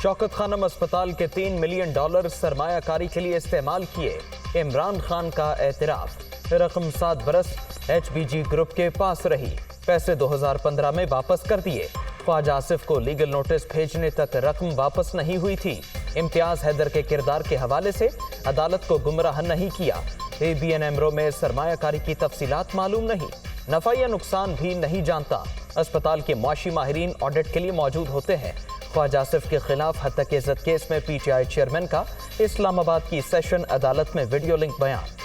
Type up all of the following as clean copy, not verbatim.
शौकत खानम अस्पताल के $3 मिलियन सरमायाकारी के लिए इस्तेमाल किए, इमरान खान का एतराफ। रकम 7 बरस HBG ग्रुप के पास रही, पैसे 2015 में वापस कर दिए। ख्वाजा आसिफ को लीगल नोटिस भेजने तक रकम वापस नहीं हुई थी। इम्तियाज हैदर के किरदार के हवाले से अदालत को गुमराह नहीं किया। ABN एमरो में सरमायाकारी की तफसीलात मालूम नहीं, नफा या नुकसान भी नहीं जानता। अस्पताल के मुआशी माहिरीन ऑडिट के लिए मौजूद होते हैं। ख्वाजा आसिफ के खिलाफ हत्या इज्जत केस में PTI चेयरमैन का इस्लामाबाद की सेशन अदालत में वीडियो लिंक बयान।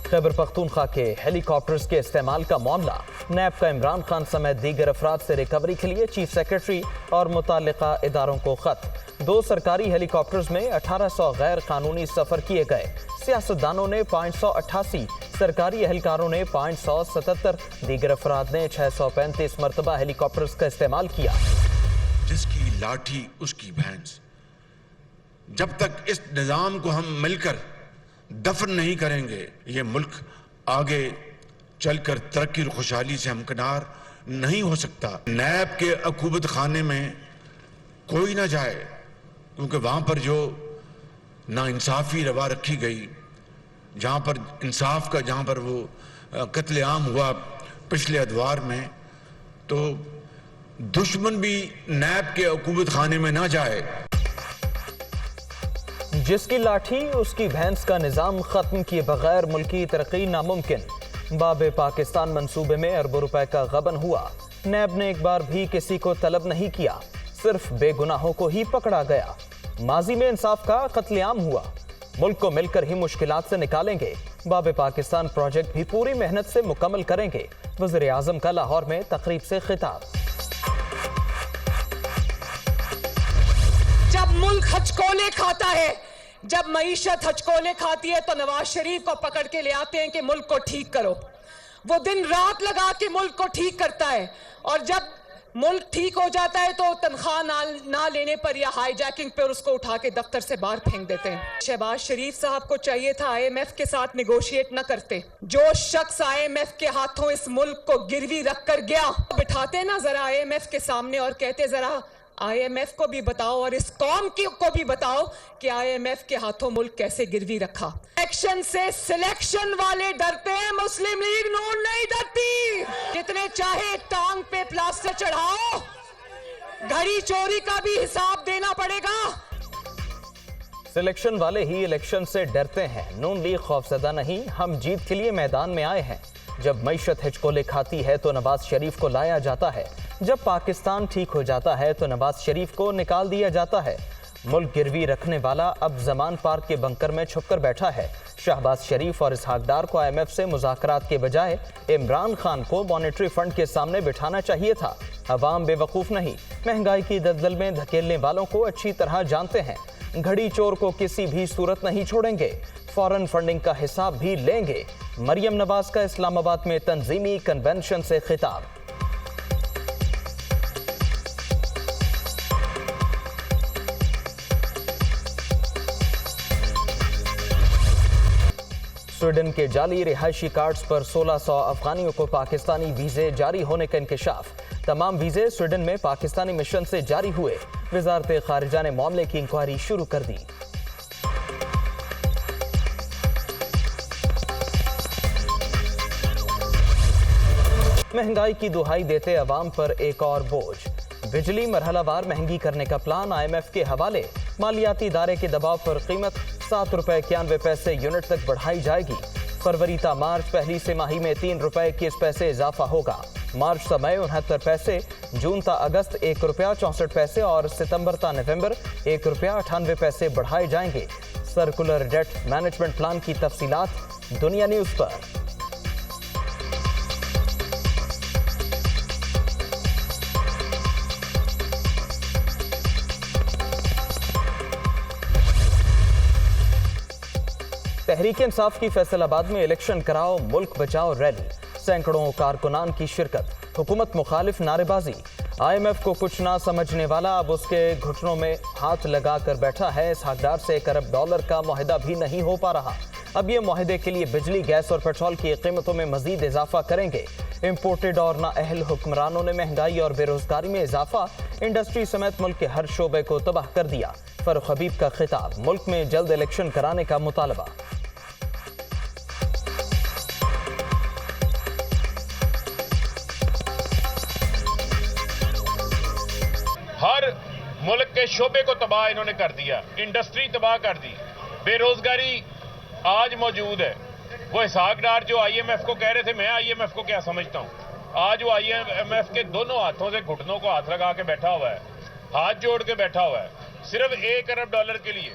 खैबर पख्तूनख्वा के हेलीकॉप्टर्स के इस्तेमाल का मामला, नैब का इमरान खान समेत दीगर अफराद से रिकवरी के लिए चीफ सेक्रेटरी और मुताल्लिका इदारों को खत। 2 सरकारी हेलीकॉप्टर्स में 1800 गैर कानूनी सफर किए गए। सियासतदानों ने 588, सरकारी एहलकारों ने 577, दीगर अफराद ने 635 मरतबा हेलीकॉप्टर्स का इस्तेमाल किया। जिसकी लाठी उसकी भैंस। जब तक इस निजाम को हम मिलकर दफन नहीं करेंगे, ये मुल्क आगे चलकर तरक्की और खुशहाली से हमकिनार नहीं हो सकता। नैब के अकूबत खाने में कोई ना जाए, क्योंकि वहां पर जो नाइंसाफी रवा रखी गई, जहां पर इंसाफ का, जहां पर वो कत्लेआम हुआ पिछले अदवार में, तो दुश्मन भी नैब के अकूबत खाने में ना जाए। जिसकी लाठी उसकी भैंस का निजाम खत्म किए बगैर मुल्की तरक्की नामुमकिन। बाबे पाकिस्तान मंसूबे में अरबों रुपए का गबन हुआ। नैब ने एक बार भी किसी को तलब नहीं किया, सिर्फ बेगुनाहों को ही पकड़ा गया। माजी में इंसाफ का कत्लेआम हुआ, मुल्क को मिलकर ही मुश्किलात से निकालेंगे। बाबे पाकिस्तान प्रोजेक्ट भी पूरी मेहनत से मुकम्मल करेंगे। वज़ीर आज़म का लाहौर में तकरीब से खिताब। जब मुल्क हचकोले खाता है, जब मईशत हचकोले खाती है, तो नवाज शरीफ को पकड़ के ले आते हैं कि मुल्क को ठीक करो। वो दिन रात लगा के मुल्क को ठीक करता है, और जब मुल्क ठीक हो जाता है तो तनख्वाह ना लेने पर या हाईजैकिंग पर उसको उठा के दफ्तर से बाहर फेंक देते हैं। शहबाज शरीफ साहब को चाहिए था IMF के साथ निगोशिएट न करते। जो शख्स IMF के हाथों इस मुल्क को गिरवी रख कर गया, बिठाते ना जरा IMF के सामने और कहते जरा IMF को भी बताओ और इस कौम को भी बताओ कि IMF के हाथों मुल्क कैसे गिरवी रखा। इलेक्शन से सिलेक्शन वाले डरते हैं, मुस्लिम लीग नून नहीं डरती। जितने चाहे टांग पे प्लास्टर चढ़ाओ, घड़ी चोरी का भी हिसाब देना पड़ेगा। सिलेक्शन वाले ही इलेक्शन से डरते हैं। नून लीग खौफजदा नहीं, हम जीत के लिए मैदान में आए हैं। जब मईशत हिचकोले खाती है तो नवाज शरीफ को लाया जाता है, जब पाकिस्तान ठीक हो जाता है तो नवाज शरीफ को निकाल दिया जाता है। मुल्क गिरवी रखने वाला अब जमान पार्क के बंकर में छुपकर बैठा है। शहबाज शरीफ और इसहाक डार को IMF से मुज़ाकरात के बजाय इमरान खान को मॉनेटरी फंड के सामने बिठाना चाहिए था। अवाम बेवकूफ़ नहीं, महंगाई की दलदल में धकेलने वालों को अच्छी तरह जानते हैं। घड़ी चोर को किसी भी सूरत नहीं छोड़ेंगे, फॉरेन फंडिंग का हिसाब भी लेंगे। मरियम नवाज का इस्लामाबाद में तंजीमी कन्वेंशन से खिताब। स्वीडन के जाली रिहायशी कार्ड्स पर 1600 अफगानियों को पाकिस्तानी वीजे जारी होने का इंकशाफ। तमाम वीजे स्वीडन में पाकिस्तानी मिशन से जारी हुए। वजारत खारिजा ने मामले की इंक्वायरी शुरू कर दी। महंगाई की दुहाई देते अवाम पर एक और बोझ। बिजली मरहलावार महंगी करने का प्लान IMF के हवाले। मालियाती इदारे के दबाव पर कीमत ₹7.91 यूनिट तक बढ़ाई जाएगी। फरवरी ता मार्च पहली तिमाही में ₹3.21 इजाफा होगा। मार्च समय 69 पैसे, जून ता अगस्त ₹1.64 और सितंबर ता नवंबर ₹1.98 बढ़ाए जाएंगे। सर्कुलर डेट मैनेजमेंट प्लान की तफसीलात दुनिया न्यूज पर। तहरीक इंसाफ की फैसलाबाद में इलेक्शन कराओ मुल्क बचाओ रैली, सैकड़ों कारकुनान की शिरकत, हुकूमत मुखालिफ नारेबाजी। IMF को कुछ ना समझने वाला अब उसके घुटनों में हाथ लगा कर बैठा है। $1 अरब से $1 अरब का मुआहिदा भी नहीं हो पा रहा। اب یہ معاہدے کے لیے بجلی، گیس اور پیٹرول کی قیمتوں میں مزید اضافہ کریں گے۔ امپورٹڈ اور نااہل حکمرانوں نے مہنگائی اور بے روزگاری میں اضافہ، انڈسٹری سمیت ملک کے ہر شعبے کو تباہ کر دیا۔ فاروق حبیب کا خطاب، ملک میں جلد الیکشن کرانے کا مطالبہ۔ ہر ملک کے شعبے کو تباہ انہوں نے کر دیا، انڈسٹری تباہ کر دی، بے روزگاری آج موجود ہے۔ وہ اسحاق ڈار جو آئی ایم ایف کو کہہ رہے تھے، میں آئی ایم ایف کو کیا سمجھتا ہوں، آج وہ آئی ایم ایف کے دونوں ہاتھوں سے گھٹنوں کو ہاتھ لگا کے بیٹھا ہوا ہے، ہاتھ جوڑ کے بیٹھا ہوا ہے، صرف $1 ارب کے لیے۔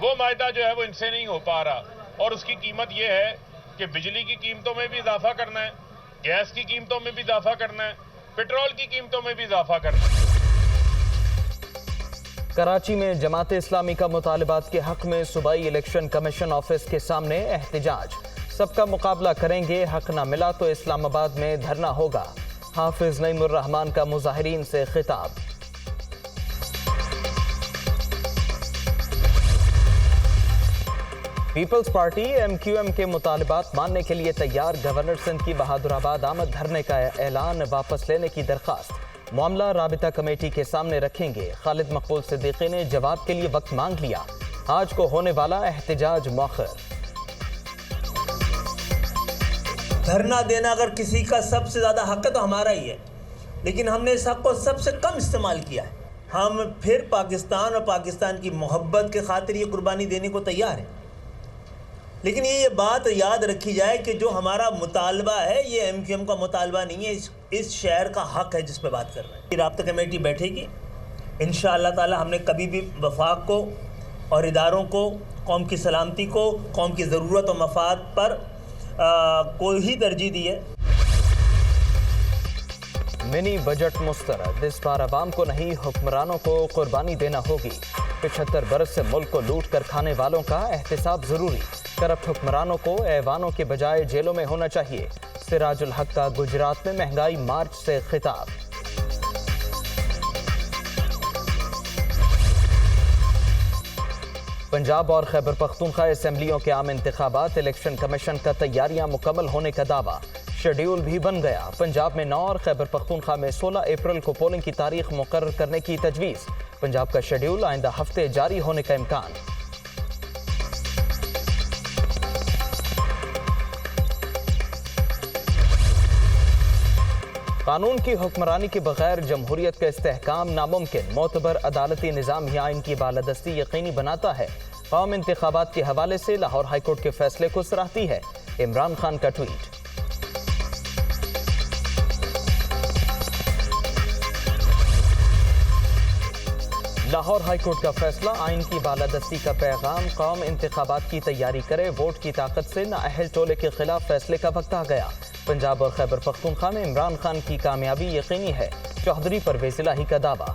وہ معاہدہ جو ہے وہ ان سے نہیں ہو پا رہا، اور اس کی قیمت یہ ہے کہ بجلی کی قیمتوں میں بھی اضافہ کرنا ہے، گیس کی قیمتوں میں بھی اضافہ کرنا ہے، پیٹرول کی قیمتوں میں بھی اضافہ کرنا ہے۔ کراچی میں جماعت اسلامی کا مطالبات کے حق میں صوبائی الیکشن کمیشن آفس کے سامنے احتجاج۔ سب کا مقابلہ کریں گے، حق نہ ملا تو اسلام آباد میں دھرنا ہوگا۔ حافظ نعیم الرحمان کا مظاہرین سے خطاب۔ پیپلز پارٹی MQM کے مطالبات ماننے کے لیے تیار، گورنر سندھ کی بہادر آباد آمد دھرنے کا اعلان، واپس لینے کی درخواست۔ معاملہ رابطہ کمیٹی کے سامنے رکھیں گے۔ خالد مقبول صدیقی نے جواب کے لیے وقت مانگ لیا، آج کو ہونے والا احتجاج مؤخر۔ دھرنا دینا اگر کسی کا سب سے زیادہ حق ہے تو ہمارا ہی ہے، لیکن ہم نے اس حق کو سب سے کم استعمال کیا ہے۔ ہم پھر پاکستان اور پاکستان کی محبت کے خاطر یہ قربانی دینے کو تیار ہیں، لیکن یہ بات یاد رکھی جائے کہ جو ہمارا مطالبہ ہے یہ MQM کا مطالبہ نہیں ہے، اس شہر کا حق ہے جس پہ بات کر رہے ہیں۔ رابطہ کمیٹی بیٹھے گی، انشاءاللہ تعالی ہم نے کبھی بھی وفاق کو اور اداروں کو، قوم کی سلامتی کو، قوم کی ضرورت و مفاد پر کوئی ہی ترجیح دی ہے۔ منی بجٹ مسترد، اس بار عوام کو نہیں حکمرانوں کو قربانی دینا ہوگی۔ 75 برس سے ملک کو لوٹ کر کھانے والوں کا احتساب ضروری، کرپٹ حکمرانوں کو ایوانوں کے بجائے جیلوں میں ہونا چاہیے۔ سراج الحق کا گجرات میں مہنگائی مارچ سے خطاب۔ پنجاب اور خیبر پختونخوا اسمبلیوں کے عام انتخابات، الیکشن کمیشن کا تیاریاں مکمل ہونے کا دعویٰ، شیڈیول بھی بن گیا۔ پنجاب میں 9 اور خیبر پختونخوا میں 16 اپریل کو پولنگ کی تاریخ مقرر کرنے کی تجویز۔ پنجاب کا شیڈیول آئندہ ہفتے جاری ہونے کا امکان۔ قانون کی حکمرانی کے بغیر جمہوریت کا استحکام ناممکن، معتبر عدالتی نظام ہی آئین کی بالادستی یقینی بناتا ہے۔ قوم انتخابات کے حوالے سے لاہور ہائی کورٹ کے فیصلے کو سراہتی ہے، عمران خان کا ٹویٹ۔ لاہور ہائی کورٹ کا فیصلہ، آئین کی بالادستی کا پیغام، قوم انتخابات کی تیاری کرے، ووٹ کی طاقت سے نااہل ٹولے کے خلاف فیصلے کا وقت آ گیا۔ پنجاب اور خیبر پختونخوا میں عمران خان کی کامیابی یقینی ہے، چوہدری پرویز الہی کا دعویٰ۔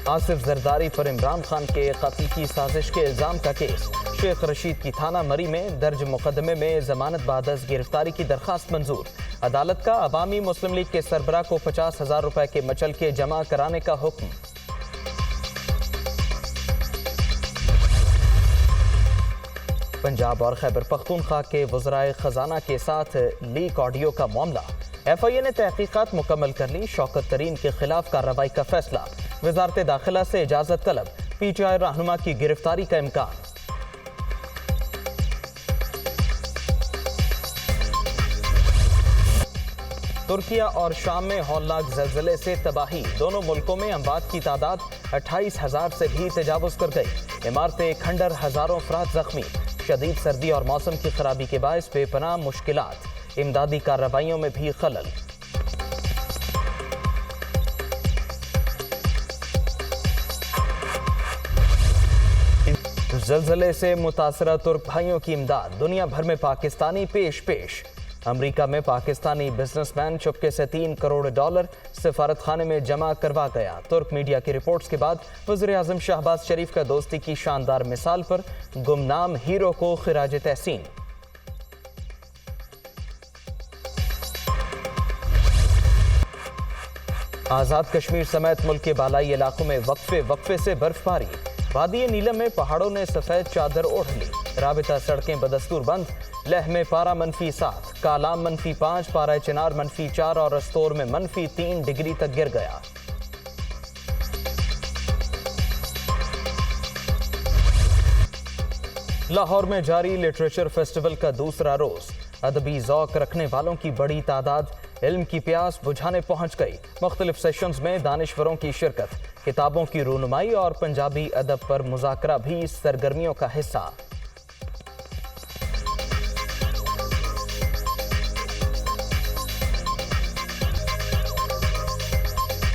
آصف زرداری پر عمران خان کے قتل کی سازش کے الزام کا کیس، شیخ رشید کی تھانہ مری میں درج مقدمے میں ضمانت بعد از گرفتاری کی درخواست منظور۔ عدالت کا عوامی مسلم لیگ کے سربراہ کو 50,000 روپے کے مچلکے جمع کرانے کا حکم۔ پنجاب اور خیبر پختونخوا کے وزرائے خزانہ کے ساتھ لیک آڈیو کا معاملہ، FIA نے تحقیقات مکمل کر لی، شوکت ترین کے خلاف کارروائی کا فیصلہ، وزارت داخلہ سے اجازت طلب، PTI رہنما کی گرفتاری کا امکان۔ ترکیہ اور شام میں ہولناک زلزلے سے تباہی، دونوں ملکوں میں اموات کی تعداد 28,000 سے بھی تجاوز کر گئی، عمارتیں کھنڈر، ہزاروں افراد زخمی، شدید سردی اور موسم کی خرابی کے باعث بے پناہ مشکلات، امدادی کارروائیوں میں بھی خلل۔ زلزلے سے متاثرہ ترک بھائیوں کی امداد، دنیا بھر میں پاکستانی پیش۔ امریکہ میں پاکستانی بزنس مین چپکے سے $3 کروڑ سفارت خانے میں جمع کروا گیا۔ ترک میڈیا کی رپورٹس کے بعد وزیر اعظم شہباز شریف کا دوستی کی شاندار مثال پر گمنام ہیرو کو خراج تحسین۔ आज़ाद कश्मीर समेत मुल्क के बालाई इलाकों में वक्फे से बर्फबारी। वादी नीलम में पहाड़ों ने सफेद चादर ओढ़ ली। राबिता सड़कें बदस्तूर बंद। लेह में पारा -7, कालाम -5, पारा चिनार -4 और रस्तौर में -3 डिग्री तक गिर गया। लाहौर में जारी लिटरेचर फेस्टिवल का दूसरा रोज। अदबी ज़ौक़ रखने वालों की बड़ी तादाद इल्म की प्यास बुझाने पहुंच गई। मुख्तलिफ सेशंस में दानिश्वरों की शिरकत, किताबों की रूनुमाई और पंजाबी अदब पर मुज़ाकरा भी इस सरगर्मियों का हिस्सा।